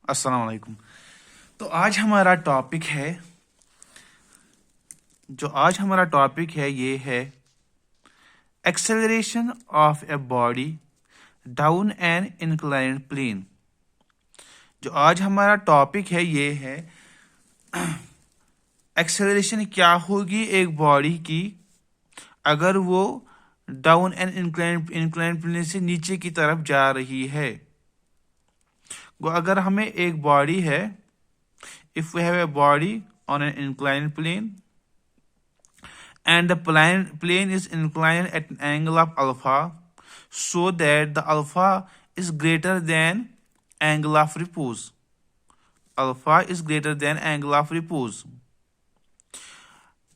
अस्सलाम वालेकुम। तो आज हमारा टॉपिक है ये है acceleration of a body down an inclined plane. जो आज हमारा टॉपिक है ये है एक्सेलरेशन क्या होगी एक बॉडी की अगर वो डाउन एन इंक्लाइंड प्लेन से नीचे की तरफ जा रही है। अगर हमें एक बॉडी है, if we have a body on an inclined plane and the plane is inclined at an angle of alpha so that the alpha is greater than angle of repose. Alpha is greater than angle of repose.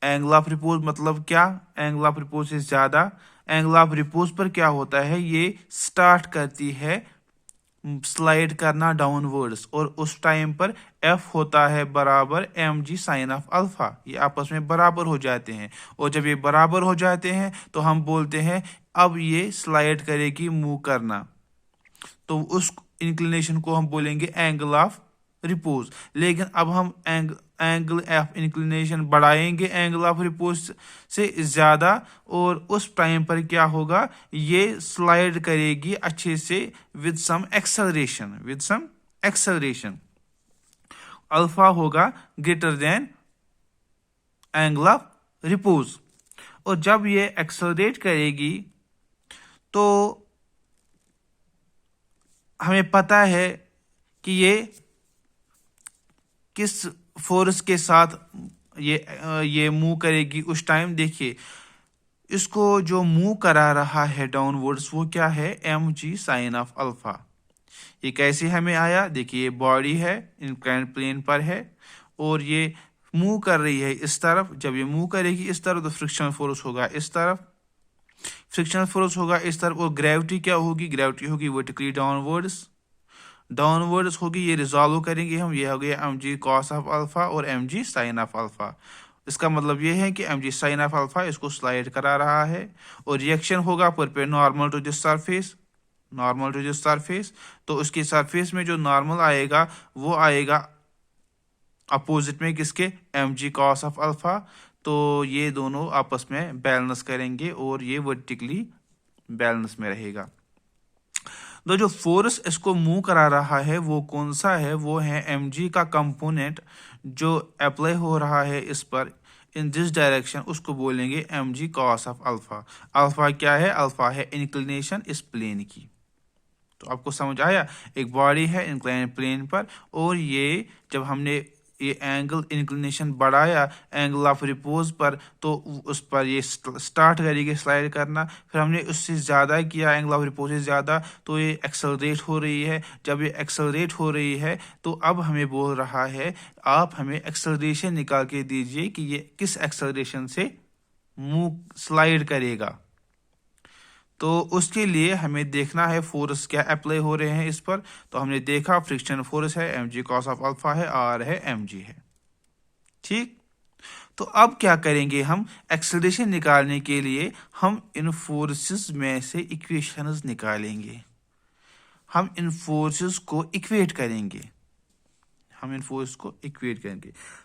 Angle of repose मतलब क्या? Angle of repose से ज्यादा। Angle of repose पर क्या होता है, ये start करती है स्लाइड करना डाउनवर्ड्स और उस टाइम पर एफ होता है बराबर M G sine of alpha. ये आपस में बराबर हो जाते हैं और जब ये बराबर हो जाते हैं तो हम बोलते हैं अब ये स्लाइड करेगी, मूव करना। तो उस इंक्लिनेशन को हम बोलेंगे एंगल ऑफ रिपोज। लेकिन अब हम एंगल ऑफ इंक्लिनेशन बढ़ाएंगे एंगल ऑफ रिपोज से ज्यादा और उस टाइम पर क्या होगा, ये स्लाइड करेगी अच्छे से विद सम एक्सेलरेशन। अल्फा होगा greater than angle of repose और जब ये एक्सेलरेट करेगी तो हमें पता है कि ये किस फोर्स के साथ ये मूव करेगी। उस टाइम देखिए इसको जो मूव करा रहा है डाउनवर्ड्स वो क्या है, m ji sine of alpha. ये कैसे हमें आया, देखिए ये बॉडी है, इंक्लाइंड प्लेन पर है और ये मूव कर रही है इस तरफ। जब ये मूव करेगी इस तरफ तो फ्रिक्शनल फोर्स होगा इस तरफ, फ्रिक्शनल फोर्स होगा इस तरफ और ग्रेविटी क्या होगी, ग्रेविटी होगी वर्टिकली डाउनवर्ड्स होगी। ये रिजॉल्व करेंगे हम, ये हो गया M G cos of alpha और M ji sine of alpha. इसका मतलब ये है कि M ji sine of alpha इसको स्लाइड करा रहा है और रिएक्शन होगा पर नॉर्मल टू दिस सरफेस। तो उसके सरफेस में जो नॉर्मल आएगा वो आएगा अपोजिट में किसके, m ji cos of alpha. तो ये दोनों आपस में बैलेंस करेंगे और ये वर्टिकली बैलेंस में रहेगा। तो जो फोर्स इसको मूव करा रहा है वो कौन सा है, वो है mg का कंपोनेंट जो अप्लाई हो रहा है इस पर इन दिस डायरेक्शन, उसको बोलेंगे mg cos of alpha. Alpha क्या है, अल्फा है इंक्लिनेशन इस प्लेन की। तो आपको समझ आया, एक बॉडी है इंक्लाइंड प्लेन पर और ये जब हमने ये एंगल इंक्लिनेशन बढ़ाया एंगल ऑफ रिपोज पर तो उस पर ये स्टार्ट करेगी स्लाइड करना। फिर हमने उससे ज़्यादा किया एंगल ऑफ रिपोज से ज़्यादा तो ये एक्सेलरेट हो रही है। जब ये एक्सेलरेट हो रही है तो अब हमें बोल रहा है आप हमें एक्सेलरेशन निकाल के दीजिए कि ये किस एक्सेलरेशन से मूव स्लाइड करेगा। तो उसके लिए हमें देखना है फोर्स क्या अप्लाई हो रहे हैं इस पर। तो हमने देखा फ्रिक्शन फोर्स है m ji cos of alpha है, आर है एम जी है, ठीक। तो अब क्या करेंगे, हम एक्सेलरेशन निकालने के लिए हम इन फोर्सेस में से इक्वेशंस निकालेंगे। हम इन फोर्सेस को इक्वेट करेंगे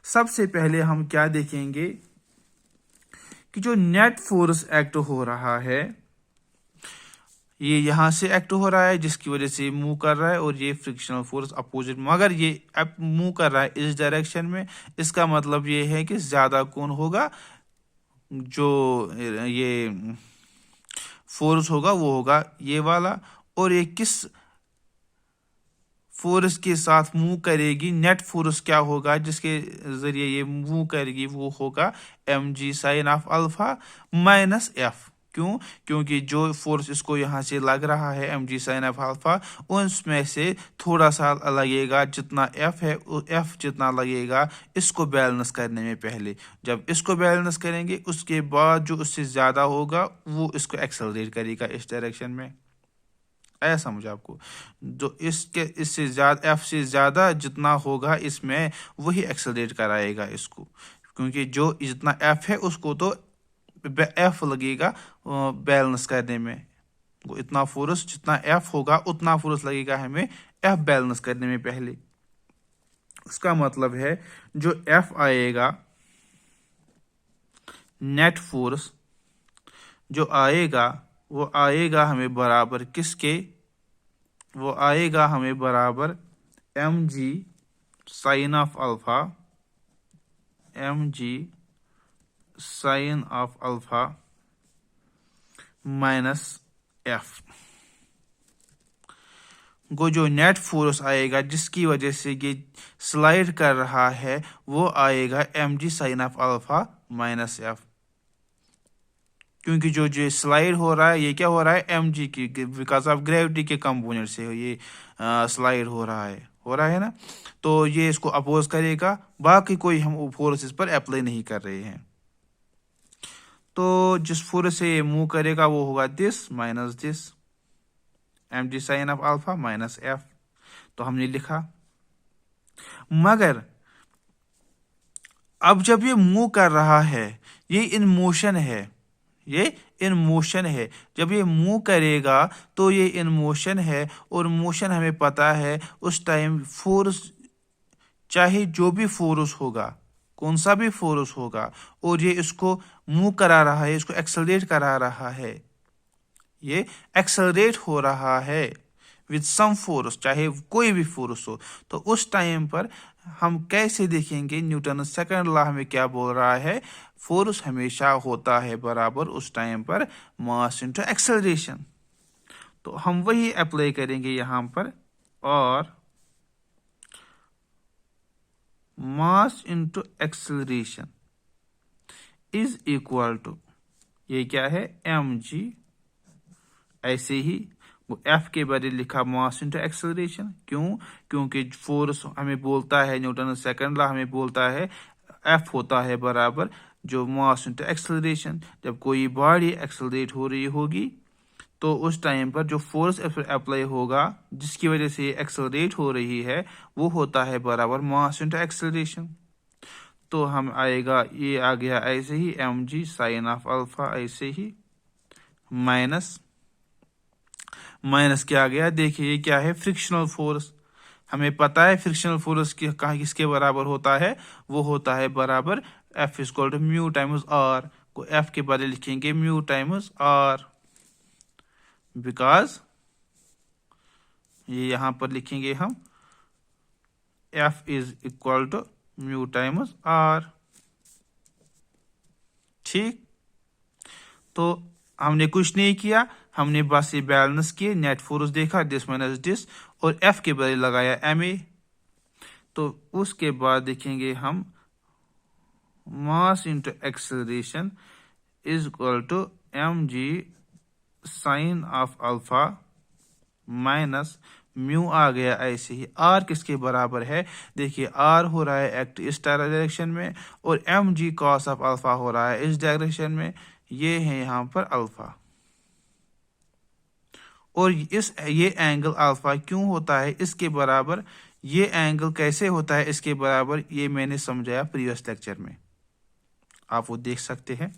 सबसे पहले हम क्या देखेंगे कि जो नेट फोर्स एक्ट हो रहा है ये यहां से एक्ट हो रहा है जिसकी वजह से मूव कर रहा है और ये फ्रिक्शनल फोर्स अपोजिट में, मगर ये अब मूव कर रहा है इस डायरेक्शन में। इसका मतलब ये है कि ज्यादा कौन होगा, जो ये फोर्स होगा वो होगा ये वाला। और ये किस फोर्स के साथ मूव करेगी, नेट फोर्स क्या होगा जिसके जरिए ये मूव करेगी, वो होगा m ji sine of alpha minus F. क्यों? क्योंकि जो फोर्स इसको यहाँ से लग रहा है m ji sine of alpha उसमें से थोड़ा सा लगेगा, जितना एफ है एफ जितना लगेगा इसको बैलेंस करने में पहले। जब इसको बैलेंस करेंगे उसके बाद जो उससे ज्यादा होगा वो इसको एक्सेलरेट करेगा इस डायरेक्शन में। आया समझ आपको? जो इससे ज्यादा एफ से ज्यादा जितना होगा इसमें वही एक्सेलरेट कराएगा इसको, क्योंकि जो जितना एफ है उसको तो एफ लगेगा बैलेंस करने में। वो इतना फोर्स जितना एफ होगा उतना फोर्स लगेगा हमें एफ बैलेंस करने में पहले। इसका मतलब है जो F आएगा, नेट फोर्स जो आएगा वो आएगा हमें बराबर किसके, वो आएगा हमें बराबर mg sine of alpha, mg sine of alpha minus F को जो नेट फोर्स आएगा जिसकी वजह से ये स्लाइड कर रहा है वो आएगा mg sine of alpha minus F, क्योंकि जो स्लाइड हो रहा है ये क्या हो रहा है, mg की बिकॉज ऑफ ग्रेविटी के कंपोनेंट से ये स्लाइड हो रहा है ना। तो ये इसको अपोज करेगा, बाकी कोई हम फोर्सेस पर अप्लाई नहीं कर रहे हैं। तो जिस फोर्स से ये मूव करेगा वो होगा this minus this, mg sine of alpha minus F। तो हमने लिखा, मगर अब जब ये मूव कर रहा है ये इन मोशन है, ये इन मोशन है, जब ये मूव करेगा तो ये इन मोशन है, और मोशन हमें पता है उस टाइम फोर्स, चाहे जो भी फोर्स होगा, कौन सा भी फोर्स होगा, और ये इसको मूव करा रहा है, इसको एक्सेलरेट करा रहा है, ये एक्सेलरेट हो रहा है विद सम फोर्स, चाहे कोई भी फोर्स हो। तो उस टाइम पर हम कैसे देखेंगे, न्यूटन सेकंड लॉ हमें क्या बोल रहा है, फोर्स हमेशा होता है बराबर उस टाइम पर मास इनटू एक्सेलरेशन। तो हम वही अप्लाई करेंगे यहाँ पर, और mass into acceleration is equal to, ये क्या है, mg, ऐसे ही वो F के बदले लिखा मास इनटू एक्सेलरेशन। क्यों, क्योंकि फोर्स हमें बोलता है, न्यूटन सेकंड लॉ हमें बोलता है F होता है बराबर जो मास इनटू एक्सेलरेशन। जब कोई बॉडी एक्सेलरेट हो रही होगी तो उस टाइम पर जो फोर्स अप्लाई होगा जिसकी वजह से एक्सेलरेट हो रही है वो होता है बराबर मास इनटू एक्सेलरेशन। तो हम आएगा, ये आ गया ऐसे ही mg साइन ऑफ अल्फा, ऐसे ही माइनस क्या आ गया, देखिए ये क्या है, फ्रिक्शनल फोर्स। हमें पता है फ्रिक्शनल फोर्स किसके बराबर होता है, वो होता है बराबर F equal to mu times R, को F के बदले लिखेंगे म्यू टाइम्स R, बिकॉज ये यहां पर लिखेंगे हम F is equal to mu times R। ठीक, तो हमने कुछ नहीं किया, हमने बस ये बैलेंस किए, नेट फोर्स देखा दिस माइनस दिस, और F के बदले लगाया ma। तो उसके बाद देखेंगे हम mass into acceleration is equal to mg sine of alpha minus mu आ गया ऐसे ही। R किसके बराबर है, देखिए R हो रहा है एक्ट इस डायरेक्शन में, और mg कॉस ऑफ अल्फा हो रहा है इस डायरेक्शन में, ये है यहाँ पर अल्फा। और ये एंगल अल्फा क्यों होता है इसके बराबर, ये एंगल कैसे होता है इसके बराबर, ये मैंने समझाया प्रीवियस लेक्चर में, आप वो देख सकते हैं।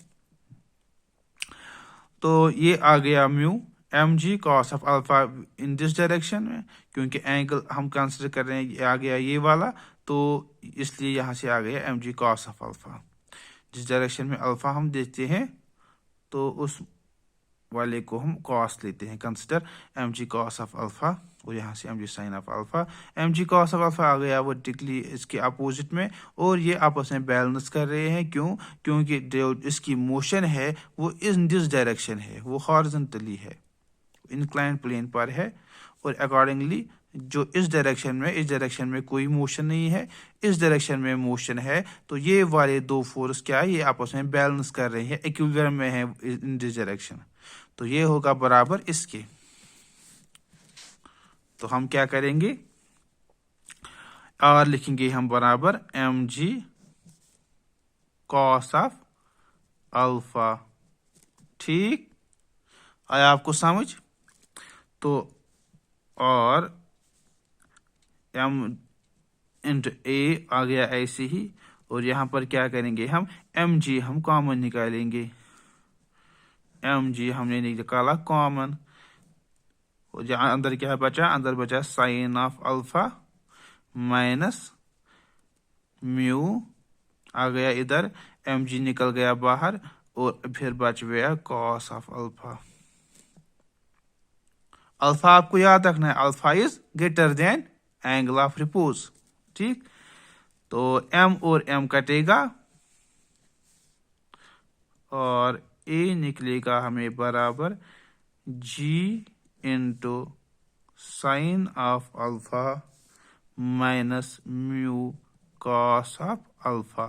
तो ये आ गया mu mg cos of alpha in this direction में, क्योंकि एंगल हम कंसिडर कर रहे हैं, ये आ गया ये वाला, तो इसलिए यहाँ से आ गया mg cos ऑफ अल्फा। जिस डायरेक्शन में अल्फा हम देखते हैं तो उस वाले को हम cos लेते हैं, consider mg cos of alpha, और यहाँ से mg sine of alpha. mg cos of alpha आ गया वर्टिकली इसके अपोजिट में, और ये आपस में बैलेंस कर रहे हैं। क्यों, क्योंकि जो इसकी मोशन है वो इन दिस डायरेक्शन है, वो हॉरिजॉन्टली है, इंक्लाइंड प्लेन पर है, और अकॉर्डिंगली जो इस डायरेक्शन में कोई मोशन नहीं है, इस डायरेक्शन में मोशन है। तो ये वाले दो फोर्स क्या है, ये आपस में बैलेंस कर रहे हैं, इक्विलिब्रियम में है इन दिस डायरेक्शन। तो ये होगा बराबर इसके। तो हम क्या करेंगे, R लिखेंगे हम बराबर mg cos ऑफ अल्फा। ठीक, आया आपको समझ। तो और m इंटू a आ गया ऐसे ही, और यहाँ पर क्या करेंगे हम mg हम कॉमन निकालेंगे, mg हमने निकाला कॉमन, और जहाँ अंदर क्या बचा, अंदर बचा sine of alpha minus mu आ गया इधर, mg निकल गया बाहर, और फिर बच गया कॉस ऑफ अल्फा। अल्फा आपको याद रखना है, alpha is greater than angle of repose. ठीक, तो m और m कटेगा और a निकलेगा हमें बराबर g into sine of alpha minus mu cos of alpha,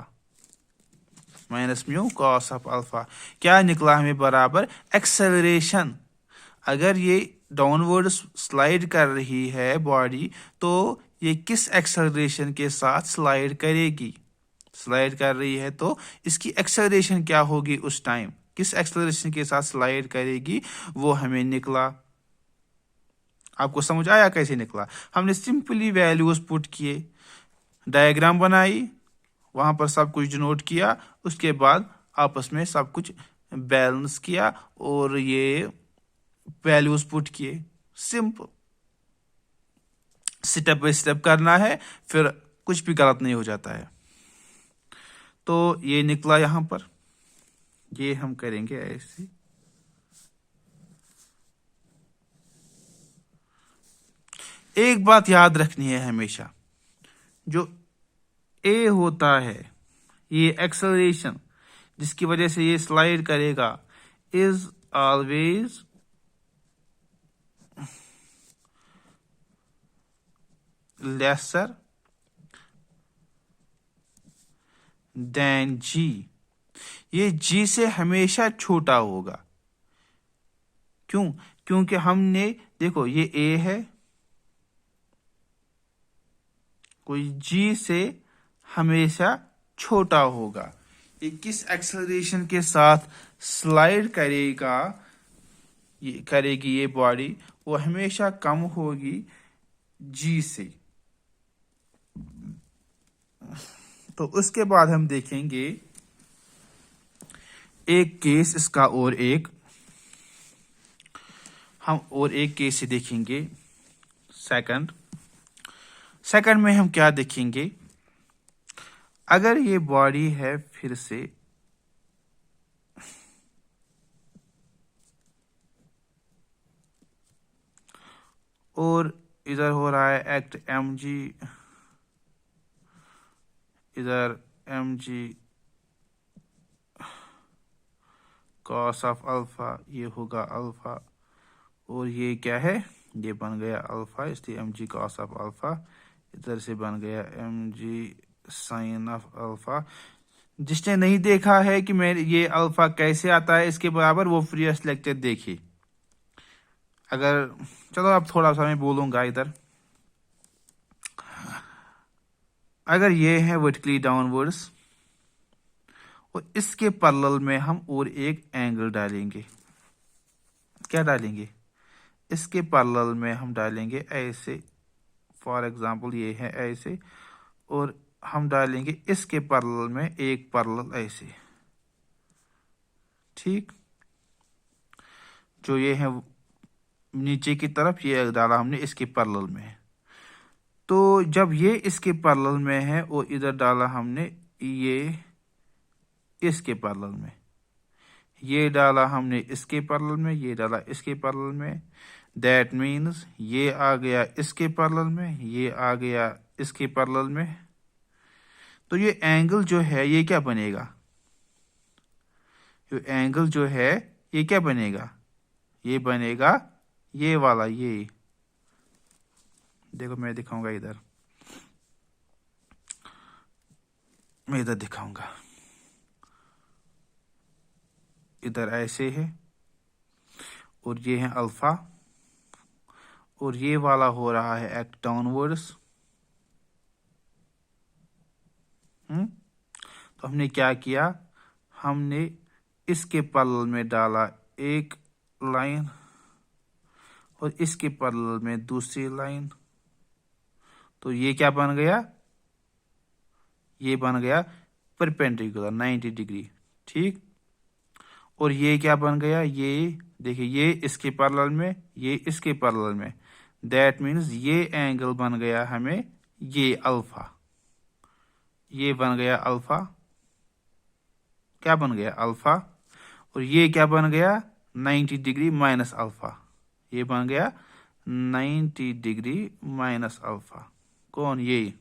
minus mu cos of alpha. क्या निकला हमें बराबर एक्सेलरेशन। अगर ये डाउनवर्ड स्लाइड कर रही है बॉडी, तो ये किस एक्सेलरेशन के साथ स्लाइड करेगी? स्लाइड कर रही है तो इसकी एक्सेलरेशन क्या होगी उस टाइम, किस एक्सेलरेशन के साथ स्लाइड करेगी, वो हमें निकला। आपको समझ आया कैसे निकला? हमने सिंपली वैल्यूज पुट किए, डायग्राम बनाई, वहां पर सब कुछ डिनोट किया, उसके बाद आपस में सब कुछ बैलेंस किया और ये वैल्यूज पुट किए। सिंपल, स्टेप बाय स्टेप करना है, फिर कुछ भी गलत नहीं हो जाता है। तो ये निकला यहां पर, ये हम करेंगे ऐसे। एक बात याद रखनी है हमेशा, जो ए होता है, ये एक्सेलरेशन जिसकी वजह से ये स्लाइड करेगा, इज ऑलवेज लेसर देन जी। ये जी से हमेशा छोटा होगा। क्यों? क्योंकि हमने देखो ये ए है, कोई जी से हमेशा छोटा होगा। ये किस एक्सेलरेशन के साथ स्लाइड करेगा, ये करेगी ये बॉडी, वो हमेशा कम होगी जी से। तो उसके बाद हम देखेंगे एक केस इसका, और एक हम और एक केस से देखेंगे। सेकंड में हम क्या देखेंगे? अगर ये बॉडी है फिर से और इधर हो रहा है एक्ट mg, इधर mg कॉस ऑफ अल्फा, ये होगा अल्फा, और ये क्या है, ये बन गया अल्फा, इसलिए mg कॉस ऑफ अल्फा, इधर से बन गया mg साइन ऑफ अल्फा। जिसने नहीं देखा है कि मैं ये अल्फा कैसे आता है इसके बराबर, वो प्रीवियस लेक्चर देखिए। अगर चलो अब थोड़ा सा मैं बोलूंगा इधर, अगर ये है वर्टिकली डाउनवर्ड्स और इसके पैरेलल में हम और एक एंगल डालेंगे। क्या डालेंगे? इसके पैरेलल में हम डालेंगे ऐसे, फॉर एग्जांपल ये है ऐसे, और हम डालेंगे इसके पैरेलल में एक पैरेलल ऐसे। ठीक, जो ये है नीचे की तरफ, ये डाला हमने इसके पैरेलल में। तो जब ये इसके पैरेलल में है और इधर डाला हमने ये इसके पैरेलल में, ये डाला हमने इसके पैरेलल में, ये डाला इसके पैरेलल में, दैट मीन्स ये आ गया इसके पैरेलल में, ये आ गया इसके पैरेलल में। तो ये एंगल जो है ये क्या बनेगा? ये एंगल जो है ये क्या बनेगा? ये बनेगा ये वाला, ये देखो मैं दिखाऊंगा इधर, मैं इधर दिखाऊंगा, इधर ऐसे है और ये है अल्फा, और ये वाला हो रहा है एक्ट डाउनवर्ड्स। तो हमने क्या किया, हमने इसके पैरेलल में डाला एक लाइन और इसके पैरेलल में दूसरी लाइन। तो ये क्या बन गया? ये बन गया परपेंडिकुलर 90 डिग्री। ठीक, और ये क्या बन गया? ये देखिए, ये इसके पैरेलल में, ये इसके पैरेलल में, दैट मीन्स ये एंगल बन गया हमें ये अल्फा। ये बन गया अल्फा, क्या बन गया अल्फा, और ये क्या बन गया 90 डिग्री माइनस अल्फा, ये बन गया 90 डिग्री माइनस अल्फा। कौन? ये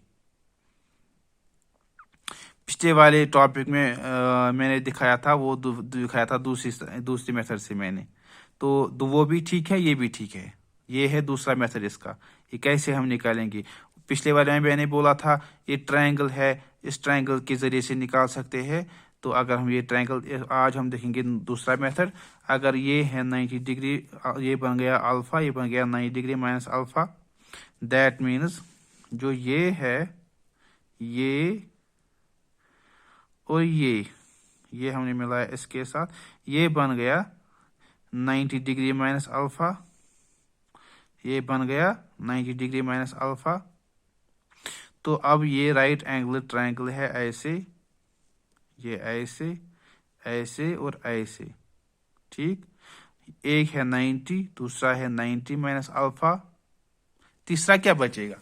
पिछले वाले टॉपिक में मैंने दिखाया था, वो दिखाया था दूसरी दूसरी मेथड से मैंने, तो वो भी ठीक है, ये भी ठीक है। ये है दूसरा मेथड इसका। ये कैसे हम निकालेंगे? पिछले वाले में मैंने बोला था ये ट्रायंगल है, इस ट्रायंगल के जरिए से निकाल सकते हैं। तो अगर हम ये ट्रायंगल, आज हम देखेंगे दूसरा मेथड। अगर ये है 90 डिग्री, ये बन गया अल्फा, ये बन गया 90 degree minus alpha. That means जो ये है, ये और ये हमने मिलाया इसके साथ, ये बन गया 90 डिग्री माइनस अल्फा, ये बन गया 90 डिग्री माइनस अल्फा। तो अब ये राइट एंगल ट्रायंगल है ऐसे, ये ऐसे, ऐसे और ऐसे, ठीक। एक है 90, दूसरा है 90 माइनस अल्फा, तीसरा क्या बचेगा?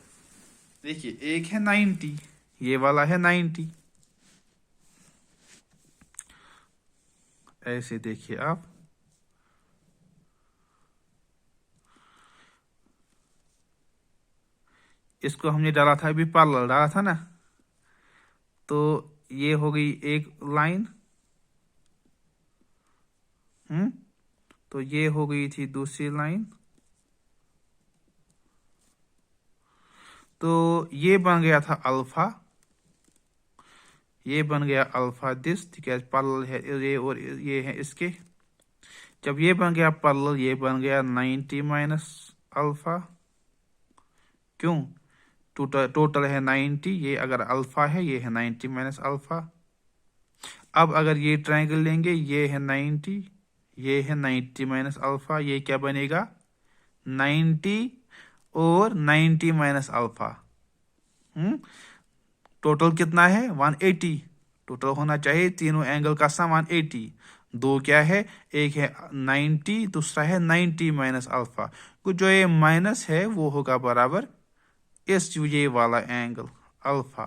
देखिए एक है 90, ये वाला है 90, ऐसे देखिए आप, इसको हमने डाला था, अभी पैरेलल डाला था ना, तो ये हो गई एक लाइन, तो ये हो गई थी दूसरी लाइन। तो ये बन गया था अल्फा, ये बन गया अल्फा दिस, ठीक है, पैरेलल है ये और ये है इसके। जब ये बन गया पैरेलल, ये बन गया 90 माइनस अल्फा। क्यों? टोटल है 90, ये अगर अल्फा है, ये है 90 माइनस अल्फा। अब अगर ये ट्रायंगल लेंगे, ये है 90, ये है 90 माइनस अल्फा, ये क्या बनेगा 90 और 90 माइनस अल्फा। टोटल कितना है 180, टोटल होना चाहिए तीनों एंगल का सम 180। दो क्या है, एक है 90, दूसरा है 90 माइनस अल्फा। कुछ जो ये माइनस है वो होगा बराबर इस ये वाला angle alpha.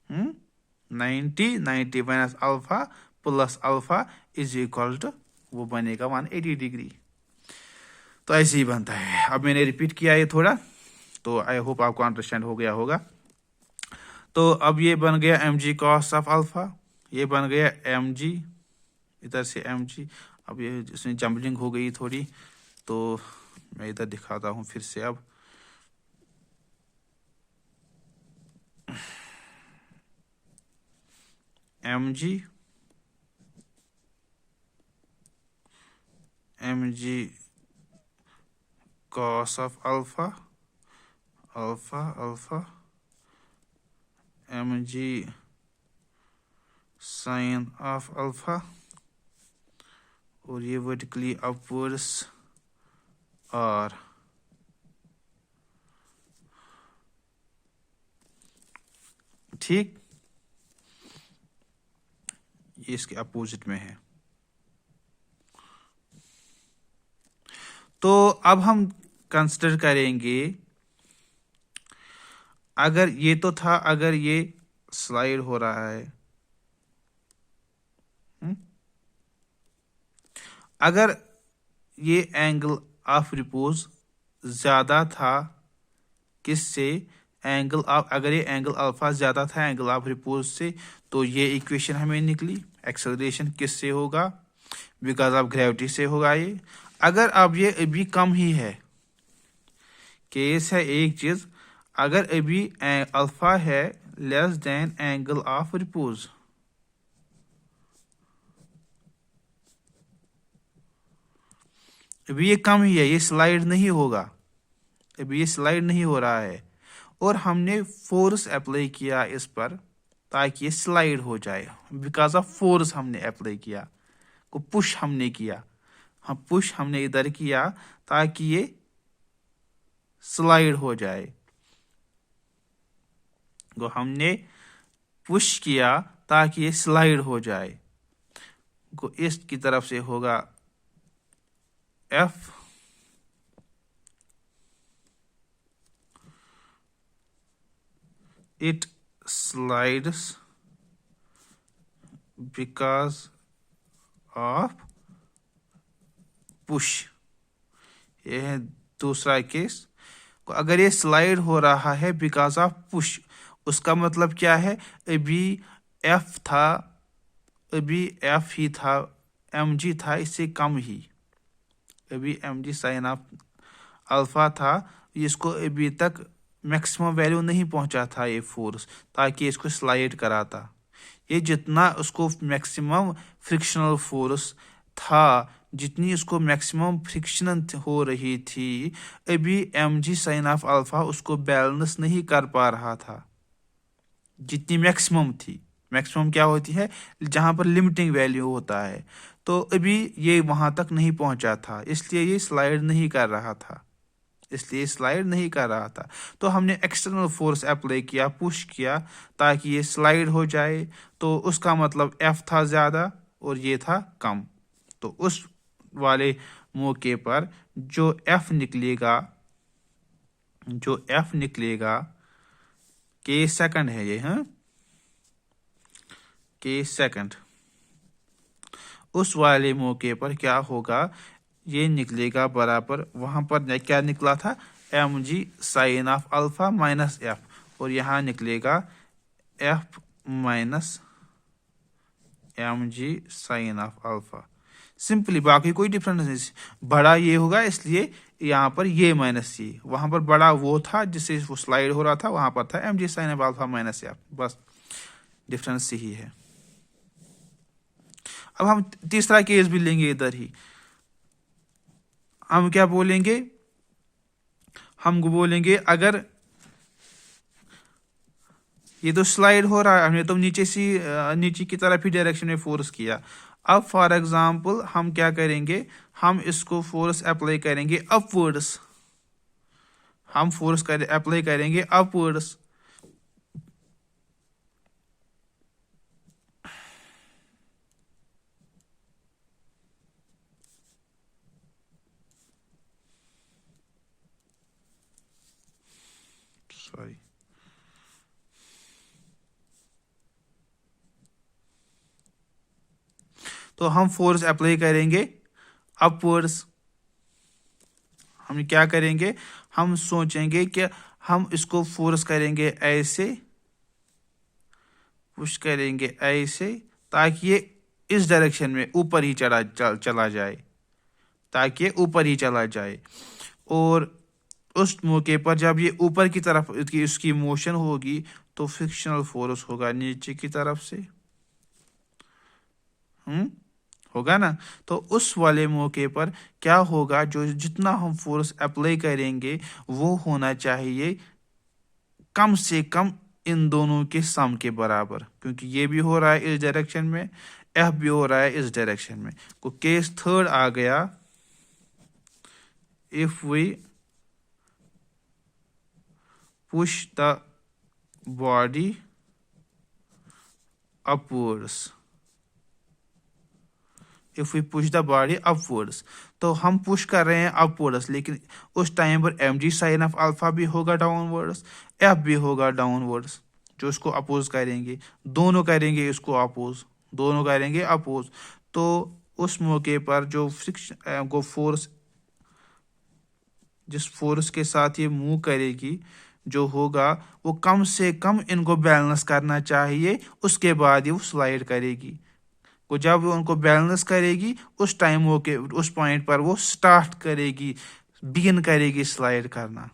90 minus alpha plus alpha is equal to, वो बनेगा 180 डिग्री। तो ऐसे ही बनता है। अब मैंने रिपीट किया ये थोड़ा, तो आई होप आपको अंडरस्टैंड हो गया होगा। तो अब ये बन गया mg cos ऑफ अल्फा, ये बन गया mg, इधर से mg। अब ये इसमें जम्बलिंग हो गई थोड़ी, तो मैं इधर दिखाता हूँ फिर से। अब mg cos of alpha, alpha mg sin of alpha, और ये वर्टिकली अपवर्ड्स r, ठीक। ये इसके अपोजिट में है। तो अब हम कंसिडर करेंगे, अगर ये तो था, अगर ये स्लाइड हो रहा है, अगर ये एंगल ऑफ रिपोज ज्यादा था किससे, एंगल ऑफ, अगर ये एंगल अल्फा ज्यादा था एंगल ऑफ रिपोज से, तो ये इक्वेशन हमें निकली। एक्सेलरेशन किससे होगा? बिकॉज ऑफ ग्रेविटी से होगा ये। अगर अब ये अभी कम ही है, केस है एक चीज, अगर अभी अल्फा है less than angle of repose, अभी ये कम ही है, ये स्लाइड नहीं होगा, अभी ये स्लाइड नहीं हो रहा है, और हमने फोर्स अप्लाई किया इस पर ताकि ये स्लाइड हो जाए। बिकॉज ऑफ फोर्स हमने अप्लाई किया, को पुश हमने किया, हम पुश हमने इधर किया ताकि ये स्लाइड हो जाए। को हमने पुश किया ताकि ये स्लाइड हो जाए। को इसकी तरफ से होगा F, it slides because of push। ये है दूसरा केस। अगर ये स्लाइड हो रहा है बिकॉज ऑफ पुश, उसका मतलब क्या है, अभी एफ था, अभी एफ ही था, एम जी था इससे कम ही, अभी m ji sine of alpha था, इसको अभी तक मैक्सिमम वैल्यू नहीं पहुंचा था ये फोर्स, ताकि इसको स्लाइड कराता। ये जितना उसको मैक्सिमम फ्रिक्शनल फोर्स था, जितनी उसको मैक्सिमम फ्रिक्शन हो रही थी, अभी m ji sine of alpha उसको बैलेंस नहीं कर पा रहा था जितनी मैक्सिमम थी। मैक्सिमम क्या होती है, जहां पर लिमिटिंग वैल्यू होता है, तो अभी ये वहां तक नहीं पहुंचा था, इसलिए ये स्लाइड नहीं कर रहा था, इसलिए स्लाइड नहीं कर रहा था। तो हमने एक्सटर्नल फोर्स अप्लाई किया, पुश किया, ताकि ये स्लाइड हो जाए। तो उसका मतलब एफ था ज्यादा और ये था कम। तो उस वाले मौके पर जो एफ निकलेगा, जो एफ निकलेगा, के सेकंड है ये, हाँ, के सेकंड, उस वाले मौके पर क्या होगा, ये निकलेगा बराबर, वहां पर क्या निकला था, m ji sine of alpha minus F, और यहाँ निकलेगा F minus m ji sine of alpha. Simply, बाकी कोई डिफरेंस नहीं। बड़ा ये होगा इसलिए यहाँ पर ये माइनस ये, वहां पर बड़ा वो था जिससे वो स्लाइड हो रहा था, वहां पर था m ji sine of alpha minus F, बस डिफरेंस यही है। अब हम तीसरा केस भी लेंगे इधर ही। हम क्या बोलेंगे, हम बोलेंगे अगर ये तो स्लाइड हो रहा है, हमने तो नीचे की तरफ ही डायरेक्शन में फोर्स किया। अब फॉर एग्जांपल हम क्या करेंगे, हम इसको फोर्स अप्लाई करेंगे अपवर्ड्स, हम फोर्स अप्लाई करेंगे अपवर्ड्स। सॉरी, तो हम फोर्स अप्लाई करेंगे अपवर्ड्स। हम क्या करेंगे, हम सोचेंगे कि हम इसको फोर्स करेंगे ऐसे, पुश करेंगे ऐसे, ताकि ये इस डायरेक्शन में ऊपर ही चला जाए, ताकि ये ऊपर ही चला जाए। और उस मौके पर जब ये ऊपर की तरफ उसकी मोशन होगी, तो फ्रिक्शनल फोर्स होगा नीचे की तरफ से, होगा ना। तो उस वाले मौके पर क्या होगा, जो जितना हम फोर्स अप्लाई करेंगे वो होना चाहिए कम से कम इन दोनों के सम के बराबर, क्योंकि ये भी हो रहा है इस डायरेक्शन में, एफ भी हो रहा है इस डायरेक्शन में। तो केस थर्ड आ गया, if we push the body upwards, if we push the body upwards, तो हम पुश कर रहे हैं अपवर्ड्स, लेकिन उस टाइम पर m ji sine of alpha भी होगा डाउनवर्ड्स, एफ भी होगा डाउनवर्ड्स, जो इसको अपोज करेंगे, दोनों करेंगे इसको अपोज, दोनों करेंगे अपोज। तो उस मौके पर जो फ्रिक्शन को फोर्स, जिस फोर्स के साथ ये मूव करेगी, जो होगा वो कम से कम इनको बैलेंस करना चाहिए, उसके बाद ही वो स्लाइड करेगी। को जब वो उनको बैलेंस करेगी, उस टाइम वो के उस पॉइंट पर वो स्टार्ट करेगी, बिगिन करेगी स्लाइड करना।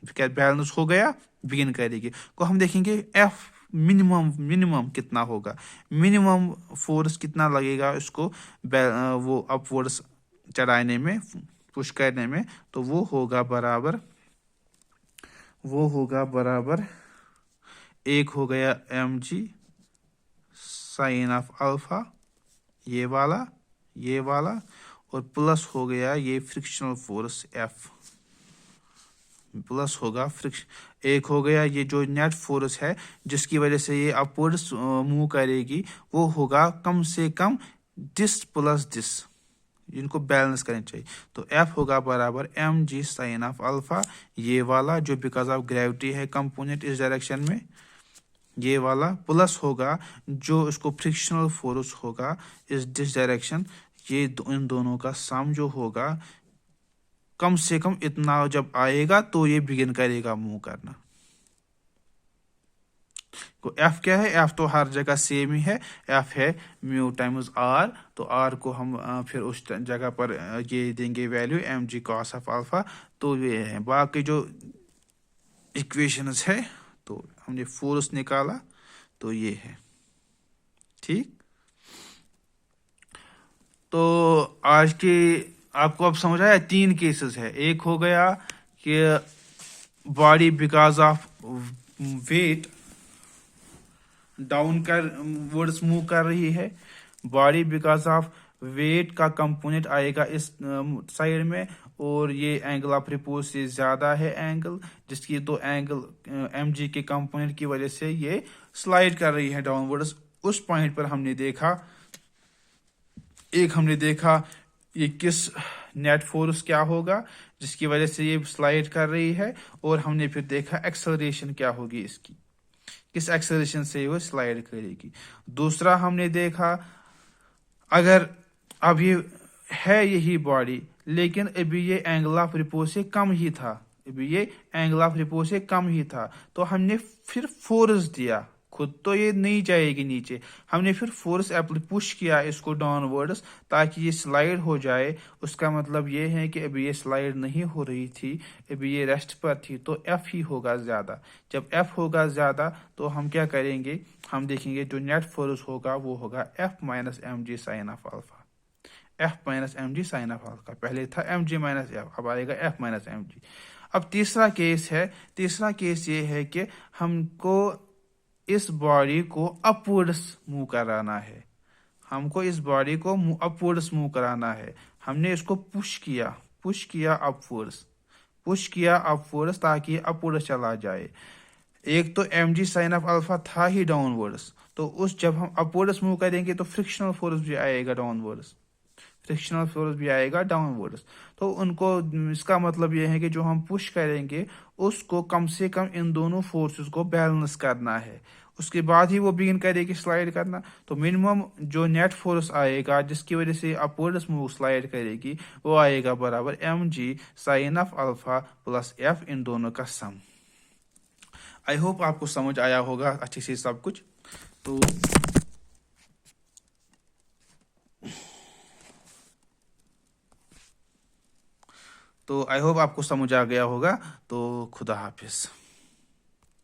क्या बैलेंस हो गया, बिगिन करेगी। को हम देखेंगे एफ मिनिमम कितना होगा, मिनिमम फोर्स कितना लगेगा इसको वो अपवर्ड्स चढ़ाने में, पुश करने में। तो वो होगा बराबर एक हो गया M G sine of alpha, ये वाला, और प्लस हो गया ये फ्रिक्शनल फोर्स एफ, प्लस होगा फ्रिक्शन, एक हो गया ये जो नेट फोर्स है जिसकी वजह से ये अपवर्ड्स मूव करेगी, वो होगा कम से कम दिस प्लस दिस, इनको बैलेंस करना चाहिए। तो एफ होगा बराबर M G sine of alpha, ये वाला जो बिकॉज ऑफ ग्रेविटी है कंपोनेंट इस डायरेक्शन में, ये वाला प्लस होगा जो इसको फ्रिक्शनल फोर्स होगा इस दिस डायरेक्शन, ये इन दोनों का सम जो होगा कम से कम इतना जब आएगा तो ये बिगिन करेगा मूव करना। तो एफ क्या है, एफ तो हर जगह सेम ही है, एफ है म्यू टाइम्स आर, तो आर को हम फिर उस जगह पर ये देंगे value m ji cos of alpha. तो ये है बाकी जो इक्वेशंस है, तो हमने फोर्स निकाला तो ये है ठीक। तो आज के आपको अब समझ आया, 3 केसेस है। एक हो गया कि body because of weight down कर वर्ड्स मूव कर रही है, बॉडी बिकॉज ऑफ वेट का कंपोनेंट आएगा इस साइड में, और ये एंगल ऑफ रिपोज से ज्यादा है एंगल, जिसकी तो एंगल एम जी के कंपोनेंट की वजह से ये स्लाइड कर रही है डाउनवर्ड्स। उस पॉइंट पर हमने देखा ये किस नेट फोर्स क्या होगा जिसकी वजह से ये स्लाइड कर रही है, और हमने फिर देखा एक्सेलरेशन क्या होगी इसकी, किस एक्सेलरेशन से वो स्लाइड करेगी। दूसरा हमने देखा अगर अब ये है यही बॉडी लेकिन अभी ये एंगल ऑफ रिपोज से कम ही था, तो हमने फिर फोर्स दिया, खुद तो ये नहीं जाएगी नीचे, हमने फिर फोर्स पुश किया इसको डाउनवर्ड्स ताकि ये स्लाइड हो जाए। उसका मतलब ये है कि अभी ये स्लाइड नहीं हो रही थी, अभी ये रेस्ट पर थी, तो एफ ही होगा ज्यादा। जब एफ होगा ज्यादा तो हम क्या करेंगे, हम देखेंगे जो नेट फोर्स होगा वो होगा F minus m ji sine of alpha, F minus m ji sine of alpha. पहले था एम जी माइनस एफ, अब आएगा एफ माइनस एम जी। अब तीसरा केस ये है कि हमको इस बॉडी को अपवर्ड्स मूव कराना है, हमने इसको पुश किया अपवर्ड्स ताकि अपवर्ड्स चला जाए। एक तो m ji sine of alpha था ही डाउनवर्ड्स, तो उस जब हम अपवर्ड्स मूव करेंगे तो फ्रिक्शनल फोर्स भी आएगा डाउनवर्ड्स, तो उनको इसका मतलब यह है कि जो हम पुश करेंगे उसको कम से कम इन दोनों फोर्सेस को बैलेंस करना है, उसके बाद ही वो बिगिन करेगी स्लाइड करना। तो मिनिमम जो नेट फोर्स आएगा जिसकी वजह से अपवर्ड्स मूव स्लाइड करेगी वो आएगा बराबर M G sine of alpha plus F, इन दोनों का सम। आई होप आपको समझ आया होगा अच्छे से सब कुछ। तो आई होप आपको समझ आ गया होगा। तो खुदा हाफिज।